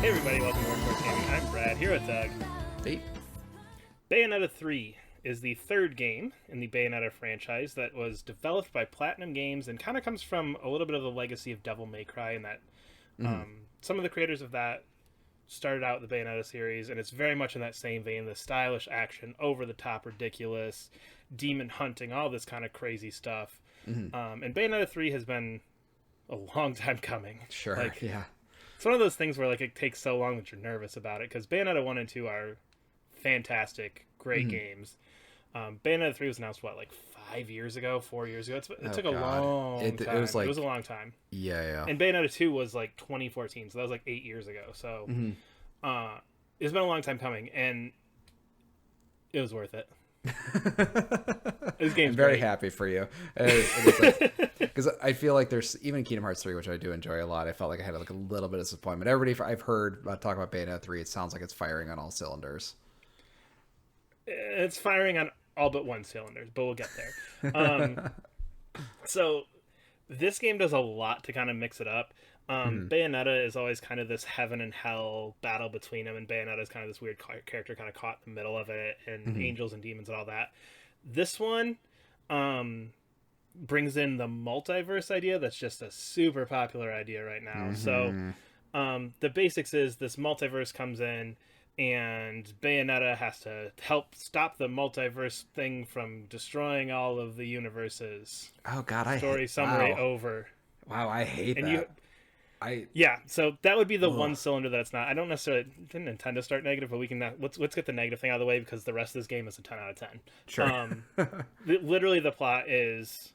Hey everybody, welcome to Workforce Gaming. I'm Brad, here with Doug. Hey. Bayonetta 3 is the third game in the Bayonetta franchise that was developed by Platinum Games and kind of comes from a little bit of the legacy of Devil May Cry in that some of the creators of that started out the Bayonetta series, and it's very much in that same vein, the stylish action, over-the-top ridiculous, demon hunting, all this kind of crazy stuff. And Bayonetta 3 has been a long time coming. Sure, yeah. It's one of those things where it takes so long that you're nervous about it, because Bayonetta 1 and 2 are fantastic, great games. Bayonetta 3 was announced, 5 years ago, 4 years ago? It took a long time. It was a long time. Yeah. And Bayonetta 2 was 2014, so that was 8 years ago. So it's been a long time coming, and it was worth it. This game's I'm very great. happy for you. Because I feel like there's, even Kingdom Hearts 3, which I do enjoy a lot, I felt like I had a little bit of disappointment. Everybody I've heard talk about Bayonetta 3, it sounds like it's firing on all cylinders. It's firing on all but one cylinders, but we'll get there. So this game does a lot to kind of mix it up. Bayonetta is always kind of this heaven and hell battle between them, and Bayonetta is kind of this weird character kind of caught in the middle of it, and angels and demons and all that. This one brings in the multiverse idea that's just a super popular idea right now. So the basics is this multiverse comes in, and Bayonetta has to help stop the multiverse thing from destroying all of the universes. Oh God, Story summary over. Wow, I hate And that. Yeah, so that would be the one cylinder that's not. I don't necessarily didn't intend to start negative, but we can let's get the negative thing out of the way, because the rest of this game is a 10 out of 10. Sure. Literally, the plot is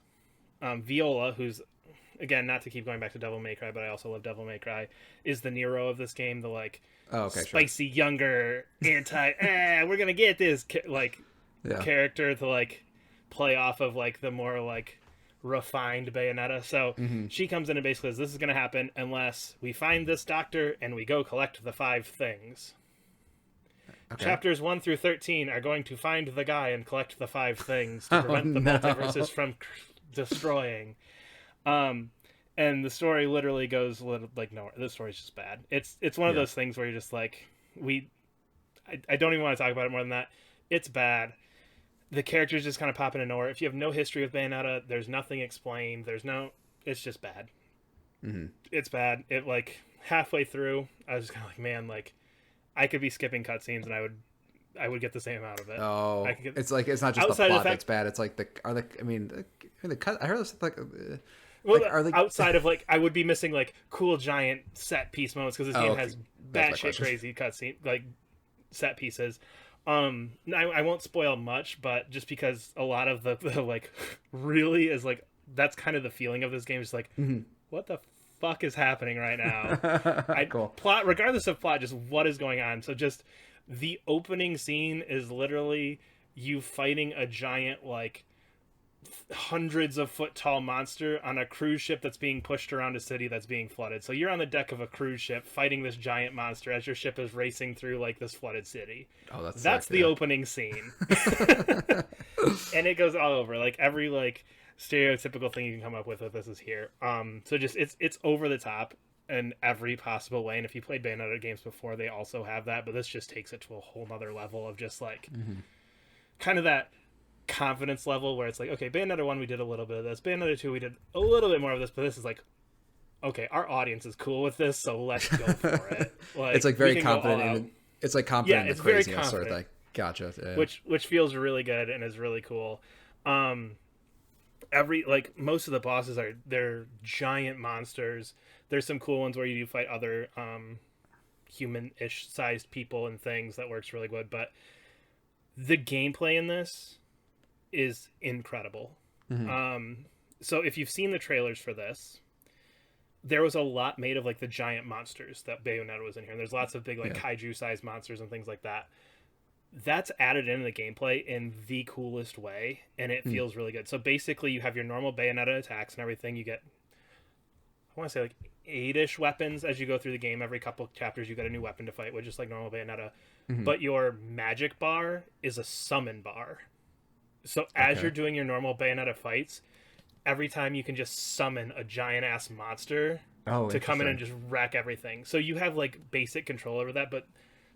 Viola, who's, again, not to keep going back to Devil May Cry, but I also love Devil May Cry, is the Nero of this game, the spicy, younger, we're gonna get this character to play off of the more refined Bayonetta. So she comes in and basically says, this is gonna happen unless we find this doctor and we go collect the 5 things. Okay. Chapters 1 through 13 are going to find the guy and collect the 5 things to prevent the multiverses from destroying. And the story literally goes nowhere. The story's just bad. It's one of those things where you're just I don't even want to talk about it more than that. It's bad. The characters just kind of pop into nowhere. If you have no history with Bayonetta, there's nothing explained. It's just bad. It's bad. It halfway through, I was just kind of man, I could be skipping cutscenes and I would get the same amount of it. Oh, it's not just the plot that's bad. It's I heard this outside of I would be missing cool giant set piece moments, because this game has batshit crazy cutscene set pieces. I won't spoil much, but just because a lot of the really is that's kind of the feeling of this game. Just what the fuck is happening right now? Cool. Plot, regardless of plot, just what is going on. So just the opening scene is literally you fighting a giant hundreds of foot tall monster on a cruise ship that's being pushed around a city that's being flooded. So you're on the deck of a cruise ship fighting this giant monster as your ship is racing through this flooded city. Oh, that's the opening scene. And it goes all over every stereotypical thing you can come up with this is here. So just it's over the top in every possible way. And if you played Bayonetta games before, they also have that, but this just takes it to a whole nother level of just kind of that confidence level where it's okay, Bayonetta 1 we did a little bit of this, Bayonetta 2 we did a little bit more of this, but this is okay, our audience is cool with this, so let's go for it. It's very confident it's confident in the craziness sort of thing. Gotcha. Yeah. Which feels really good and is really cool. Every most of the bosses they're giant monsters. There's some cool ones where you do fight other human-ish sized people and things that works really good, but the gameplay in this is incredible. So if you've seen the trailers for this, there was a lot made of the giant monsters that Bayonetta was in here. And there's lots of big kaiju sized monsters and things like that. That's added into the gameplay in the coolest way, and it feels really good. So basically you have your normal Bayonetta attacks and everything. You get, I want to say 8-ish weapons as you go through the game. Every couple of chapters you get a new weapon to fight with, just like normal Bayonetta. But your magic bar is a summon bar. So as you're doing your normal Bayonetta fights, every time you can just summon a giant ass monster to come in and just wreck everything. So you have like basic control over that, but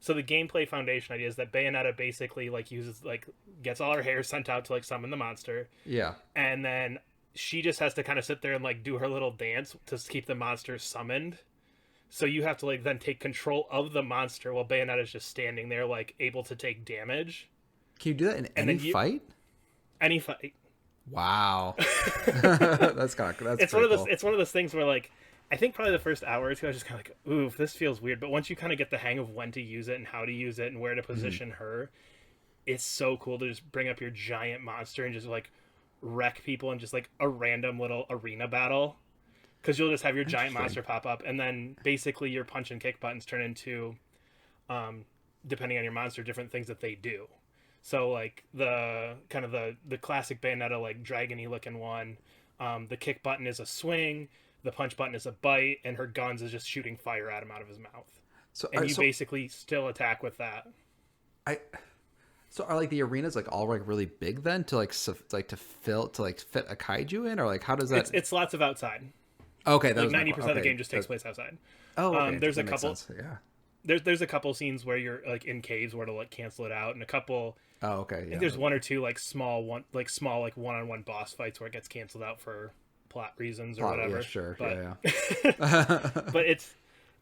so the gameplay foundation idea is that Bayonetta basically like uses like gets all her hair sent out to like summon the monster. Yeah. And then she just has to kind of sit there and like do her little dance to keep the monster summoned. So you have to like then take control of the monster while Bayonetta's just standing there like able to take damage. Can you do that in any fight? Any fight. Wow. That's it's one of those cool. It's one of those things where like I think probably the first hour or two I was just kind of like, oof, this feels weird. But once you kind of get the hang of when to use it and how to use it and where to position her, it's so cool to just bring up your giant monster and just like wreck people in just like a random little arena battle. Because you'll just have your giant monster pop up, and then basically your punch and kick buttons turn into, depending on your monster, different things that they do. So like the kind of the classic Bayonetta like dragony looking one, the kick button is a swing. The punch button is a bite, and her guns is just shooting fire at him out of his mouth. So, and you basically still attack with that. So are like the arenas like all like really big then to like to fit a kaiju in, or like how does that? It's lots of outside. Okay, like 90% of the game just takes place outside. Oh, okay. There's a couple. There's a couple scenes where you're like in caves where to like cancel it out, and a couple. Oh, okay. Yeah. I think there's one or two like small one-on-one boss fights where it gets canceled out for plot reasons or whatever. Yeah, sure. But, but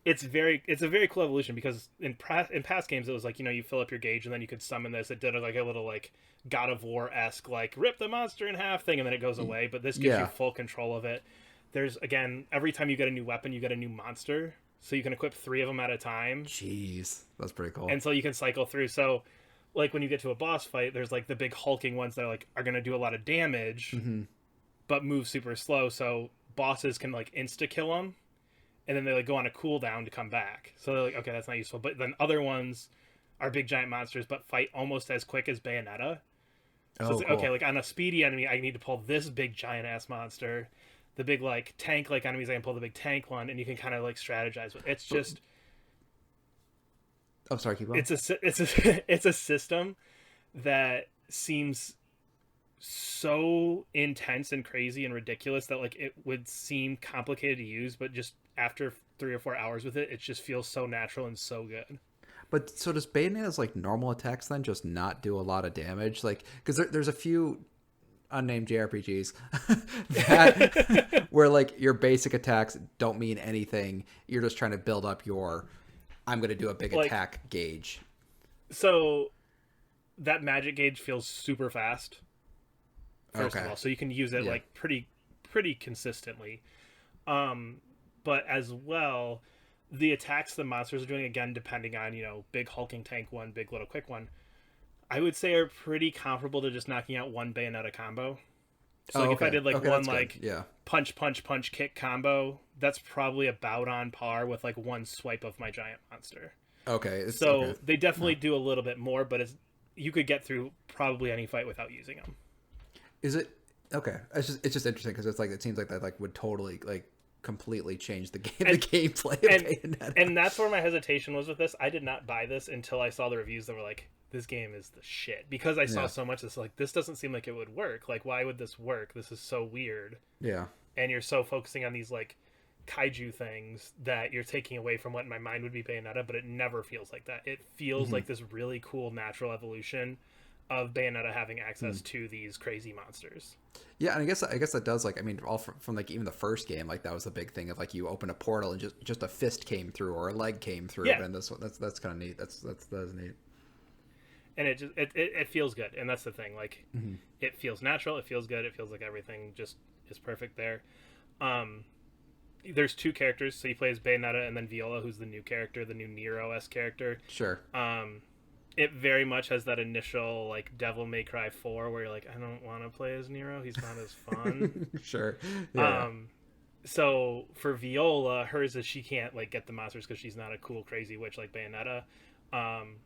it's a very cool evolution, because in past games it was like, you know, you fill up your gauge and then you could summon this. It did like a little like God of War-esque like rip the monster in half thing and then it goes away. But this gives you full control of it. There's again, every time you get a new weapon, you get a new monster, so you can equip 3 of them at a time. Jeez, that's pretty cool. And so you can cycle through. So like when you get to a boss fight, there's like the big hulking ones that are going to do a lot of damage, but move super slow. So bosses can like insta kill them, and then they like go on a cooldown to come back. So they're like, okay, that's not useful. But then other ones are big giant monsters, but fight almost as quick as Bayonetta. So it's like, cool. Okay, like on a speedy enemy, I need to pull this big giant ass monster. The big like tank like enemies, I can pull the big tank one, and you can kind of like strategize with. It's just. Oh, sorry, keep going. It's a system that seems so intense and crazy and ridiculous that like it would seem complicated to use, but just after 3 or 4 hours with it, it just feels so natural and so good. But so does Bayonetta's like normal attacks then just not do a lot of damage? Like, because there's a few unnamed JRPGs that where like your basic attacks don't mean anything. You're just trying to build up your I'm going to do a big attack gauge. So that magic gauge feels super fast. First of all, so you can use it like pretty consistently. But as well, the attacks the monsters are doing, again, depending on, you know, big hulking tank one, big little quick one, I would say are pretty comparable to just knocking out one Bayonetta combo. So like if I did like one like punch kick combo, that's probably about on par with like one swipe of my giant monster. Okay. So they definitely do a little bit more, but you could get through probably any fight without using them. Is it okay? It's just interesting because it's like it seems like that like would totally like completely change the game, the gameplay of Bayonetta. And that's where my hesitation was with this. I did not buy this until I saw the reviews that were like, this game is the shit, because I saw so much that's like, this doesn't seem like it would work. Like, why would this work? This is so weird. Yeah. And you're so focusing on these like kaiju things that you're taking away from what in my mind would be Bayonetta, but it never feels like that. It feels like this really cool natural evolution of Bayonetta having access to these crazy monsters. Yeah, and I guess that does, like, I mean, all from like even the first game, like that was the big thing of like you open a portal and just a fist came through or a leg came through. Yeah. And that's kind of neat. That's neat. And it feels good, and that's the thing. Like, it feels natural. It feels good. It feels like everything just is perfect there. There's 2 characters, so you play as Bayonetta and then Viola, who's the new character, the new Nero-esque character. Sure. It very much has that initial like Devil May Cry 4 where you're like, I don't want to play as Nero. He's not as fun. Sure. Yeah. So for Viola, hers is she can't like get the monsters because she's not a cool crazy witch like Bayonetta.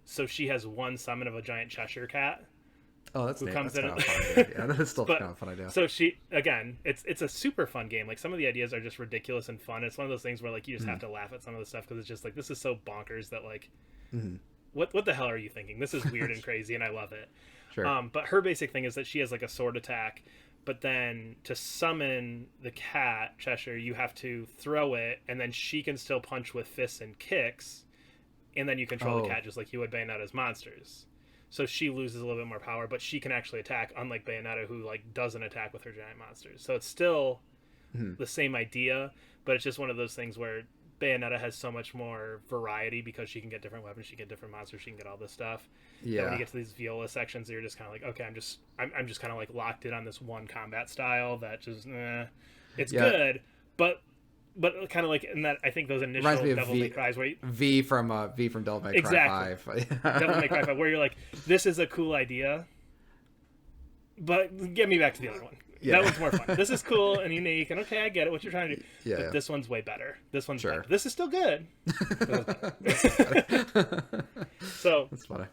So she has one summon of a giant Cheshire cat. Oh, that's neat. Comes that's in. Kind of fun. Yeah, that's still kind of a fun idea. So she, again, it's a super fun game. Like some of the ideas are just ridiculous and fun. It's one of those things where like you just have to laugh at some of the stuff because it's just like, this is so bonkers that like, what the hell are you thinking? This is weird and crazy, and I love it. Sure. But her basic thing is that she has like a sword attack, but then to summon the cat Cheshire, you have to throw it, and then she can still punch with fists and kicks, and then you control the cat just like you would Bayonetta's monsters. So she loses a little bit more power, but she can actually attack, unlike Bayonetta, who like doesn't attack with her giant monsters. So it's still the same idea, but it's just one of those things where Bayonetta has so much more variety because she can get different weapons, she can get different monsters, she can get all this stuff. Yeah. And when you get to these Viola sections, you're just kind of like, okay, I'm just kind of like locked in on this one combat style that just, it's good, but kind of like in that, I think those initial Devil May Cries where V from Devil May Cry 5. Devil May Cry 5, where you're like, this is a cool idea, but get me back to the other one. Yeah. That one's more fun. This is cool and unique, and okay, I get it, what you're trying to do. Yeah. But this one's way better. This one's better. This is still good. So that's funny.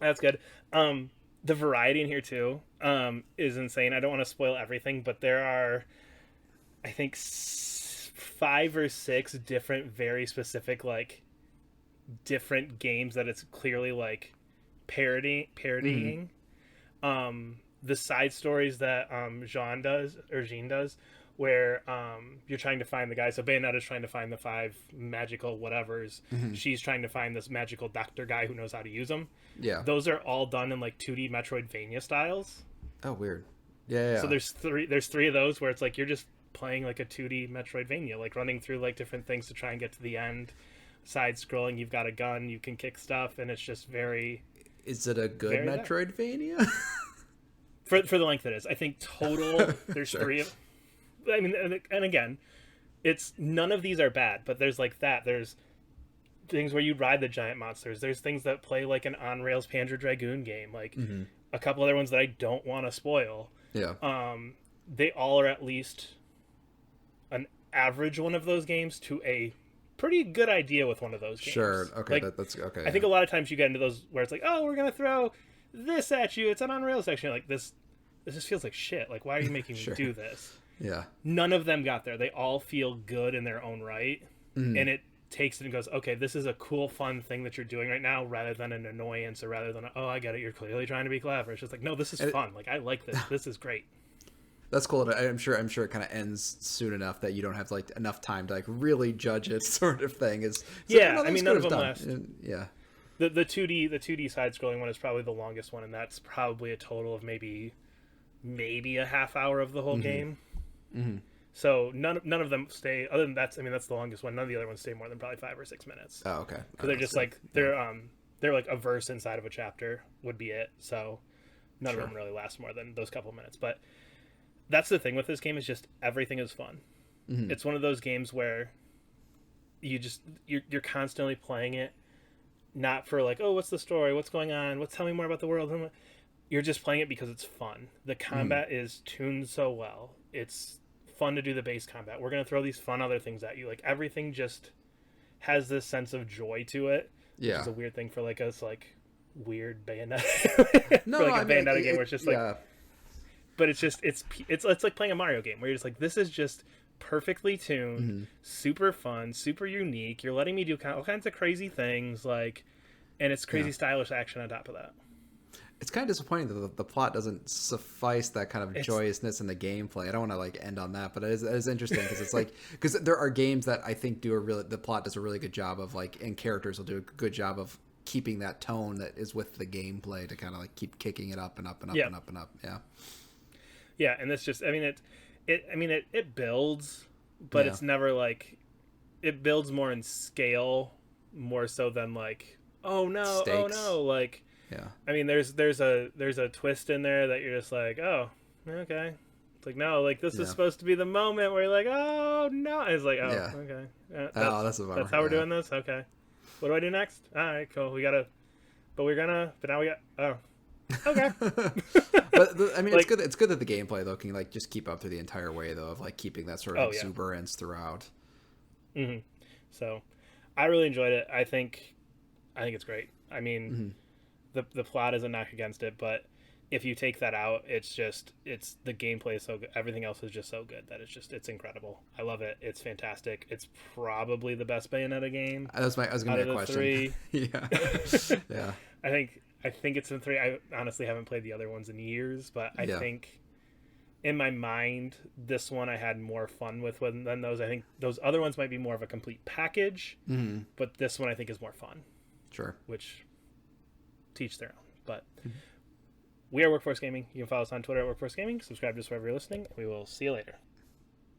That's good. The variety in here too is insane. I don't want to spoil everything, but there are, I think, 5 or 6 different, very specific, like, different games that it's clearly like parodying. The side stories that Jean does, where you're trying to find the guy. So Bayonetta's trying to find the 5 magical whatevers. She's trying to find this magical doctor guy who knows how to use them. Yeah, those are all done in like 2D Metroidvania styles. Oh, weird. Yeah. So there's 3 of those where it's like you're just playing like a 2D Metroidvania, like running through like different things to try and get to the end. Side scrolling, you've got a gun, you can kick stuff, and it's just very. Is it a good Metroidvania? For the length it is, I think total there's 3 of. I mean, and again, it's none of these are bad, but there's like that. There's things where you ride the giant monsters. There's things that play like an on rails Panzer Dragoon game, like a couple other ones that I don't want to spoil. Yeah. They all are at least an average one of those games to a pretty good idea with one of those games. Sure. Okay. Like, that's okay. I think a lot of times you get into those where it's like, oh, we're gonna throw this at you. It's an on rails section. Like this just feels like shit. Like, why are you making me do this? Yeah. None of them got there. They all feel good in their own right, and it takes it and goes, okay, this is a cool, fun thing that you're doing right now, rather than an annoyance, or rather than, oh, I get it, you're clearly trying to be clever. It's just like, no, this is fun. Like, I like this. This is great. That's cool. I'm sure it kind of ends soon enough that you don't have like enough time to like really judge it, sort of thing. I mean, none of them last. Yeah. The 2D side scrolling one is probably the longest one, and that's probably a total of maybe a half hour of the whole game. So none of them stay. Other than that's the longest one. None of the other ones stay more than probably 5 or 6 minutes. Oh, okay. Because they're just like they're like a verse inside of a chapter would be it. So none of them really last more than those couple minutes. But that's the thing with this game, is just everything is fun. It's one of those games where you're constantly playing it, not for like, oh, what's the story? What's going on? Tell me more about the world. You're just playing it because it's fun. The combat is tuned so well. It's fun to do the base combat. We're going to throw these fun other things at you. Like, everything just has this sense of joy to it. Yeah. Which is a weird thing for like us, like weird Bayonetta. No, for like a Bayonetta game where it's just like, but it's just, it's like playing a Mario game where you're just like, this is just perfectly tuned, super fun, super unique. You're letting me do all kinds of crazy things, like, and it's crazy stylish action on top of that. It's kind of disappointing that the plot doesn't suffice that kind of joyousness in the gameplay. I don't want to like end on that, but it is interesting because it's like, because there are games that I think the plot does a really good job of, like, and characters will do a good job of keeping that tone that is with the gameplay to kind of like keep kicking it up and up and up and up and up. Yeah. Yeah. And it's just, I mean, it builds, but it's never like, it builds more in scale, more so than like, oh no, like, yeah. I mean, there's a twist in there that you're just like, oh, okay. It's like, no, like, this is supposed to be the moment where you're like, oh no. And it's like, oh, okay. That's a bummer. That's how we're doing this. Okay. What do I do next? All right, cool. But now we got. Oh, okay. But I mean, like, it's good that the gameplay though can like just keep up through the entire way though of like keeping that sort of exuberance throughout. So, I really enjoyed it. I think it's great. I mean. The plot is a knock against it, but if you take that out, it's the gameplay is so good. Everything else is just so good that it's incredible. I love it. It's fantastic. It's probably the best Bayonetta game. I was gonna be a question. 3. Yeah. I think it's in 3. I honestly haven't played the other ones in years, but I think in my mind, this one I had more fun with than those. I think those other ones might be more of a complete package, but this one I think is more fun. Sure. Which teach their own. But we are Workforce Gaming. You can follow us on Twitter at Workforce Gaming. Subscribe to us wherever you're listening. We will see you later.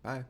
Bye.